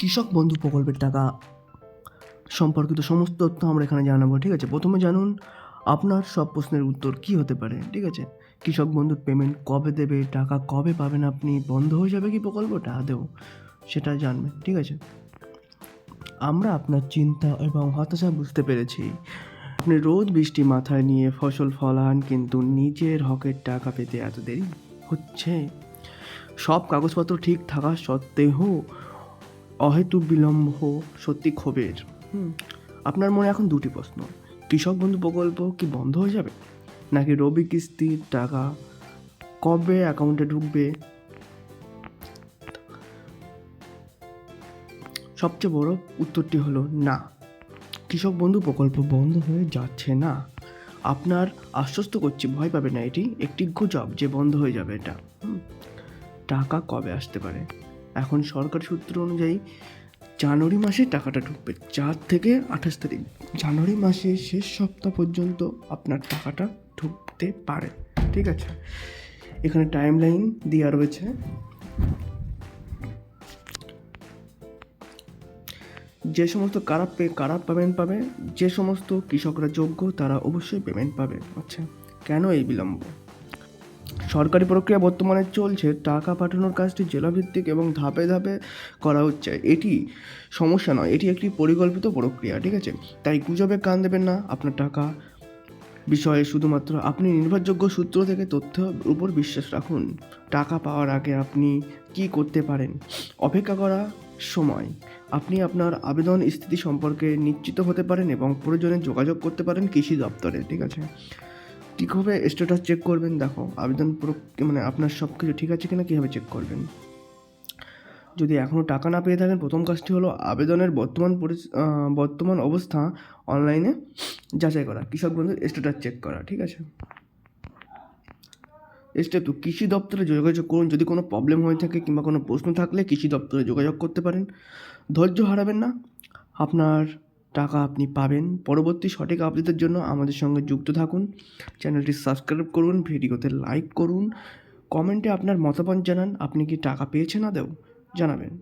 কৃষক বন্ধু প্রকল্পের টাকা সম্পর্কিত সমস্ত তথ্য আমরা এখানে জানাবো। ঠিক আছে, প্রথমে জানুন আপনার সব প্রশ্নের উত্তর কী হতে পারে। ঠিক আছে, কৃষক বন্ধুর পেমেন্ট কবে দেবে, টাকা কবে পাবেন আপনি, বন্ধ হয়ে যাবে কি প্রকল্পটা আদৌ, সেটা জানবেন। ঠিক আছে, আমরা আপনার চিন্তা এবং হতাশা বুঝতে পেরেছি। আপনি রোদ বৃষ্টি মাথায় নিয়ে ফসল ফলান, কিন্তু নিজের হকের টাকা পেতে এত দেরি হচ্ছে। সব কাগজপত্র ঠিক থাকা সত্ত্বেও অহেতুক বিলম্ব সত্যি ক্ষোভের। আপনার মনে এখন দুটি প্রশ্ন: কৃষক বন্ধু প্রকল্প কি বন্ধ হয়ে যাবে, নাকি রবি কিস্তির টাকা কবে অ্যাকাউন্টে ঢুকবে? সবচেয়ে বড় উত্তরটি হলো না, কৃষক বন্ধু প্রকল্প বন্ধ হয়ে যাচ্ছে না। আপনার আশ্বস্ত করছি, ভয় পাবে না, এটি একটি গুজব যে বন্ধ হয়ে যাবে এটা। টাকা কবে আসতে পারে? এখন সরকারি সূত্র অনুযায়ী জানুয়ারি মাসে টাকাটা ঢুকবে, 4 থেকে 28 তারিখ। জানুয়ারি মাসের শেষ সপ্তাহ পর্যন্ত আপনার টাকাটা ঢুকতে পারে। ঠিক আছে, এখানে টাইম লাইন দেওয়া রয়েছে। যে সমস্ত কারা পেমেন্ট পাবে, যে সমস্ত কৃষকরা যোগ্য তারা অবশ্যই পেমেন্ট পাবে। আচ্ছা, কেন এই বিলম্ব? সরকারি প্রক্রিয়া বর্তমানে চলছে, টাকা পাঠানোর কাজটি জেলাভিত্তিক এবং ধাপে ধাপে করা হচ্ছে। এটি সমস্যা নয়, এটি একটি পরিকল্পিত প্রক্রিয়া। ঠিক আছে, তাই গুজবে কান দেবেন না। আপনার টাকা বিষয়ে শুধুমাত্র আপনি নির্ভরযোগ্য সূত্র থেকে তথ্যের উপর বিশ্বাস রাখুন। টাকা পাওয়ার আগে আপনি কি করতে পারেন? অপেক্ষা করা সময় আপনি আপনার আবেদন স্থিতি সম্পর্কে নিশ্চিত হতে পারেন এবং প্রয়োজনে যোগাযোগ করতে পারেন কৃষি দপ্তরে। ঠিক আছে, কীভাবে স্ট্যাটাস চেক করবেন? দেখো, আবেদন মানে আপনার সব কিছু ঠিক আছে কিনা কীভাবে চেক করবেন? যদি এখনও টাকা না পেয়ে থাকেন, প্রথম কাজটি হলো আবেদনের বর্তমান অবস্থা অনলাইনে যাচাই করা, কৃষক বন্ধুর স্ট্যাটাস চেক করা। ঠিক আছে, স্টেপ 2, কৃষি দপ্তরে যোগাযোগ করুন। যদি কোনো প্রবলেম হয়ে থাকে কিংবা কোনো প্রশ্ন থাকলে কৃষি দপ্তরে যোগাযোগ করতে পারেন। ধৈর্য হারাবেন না, আপনার টাকা আপনি পাবেন। পরবর্তী সঠিক আপডেটের জন্য আমাদের সঙ্গে যুক্ত থাকুন। চ্যানেলটি সাবস্ক্রাইব করুন, ভিডিওতে লাইক করুন, কমেন্টে আপনার মতামত জানান। আপনি কি টাকা পেয়েছেন আদৌ? জানাবেন।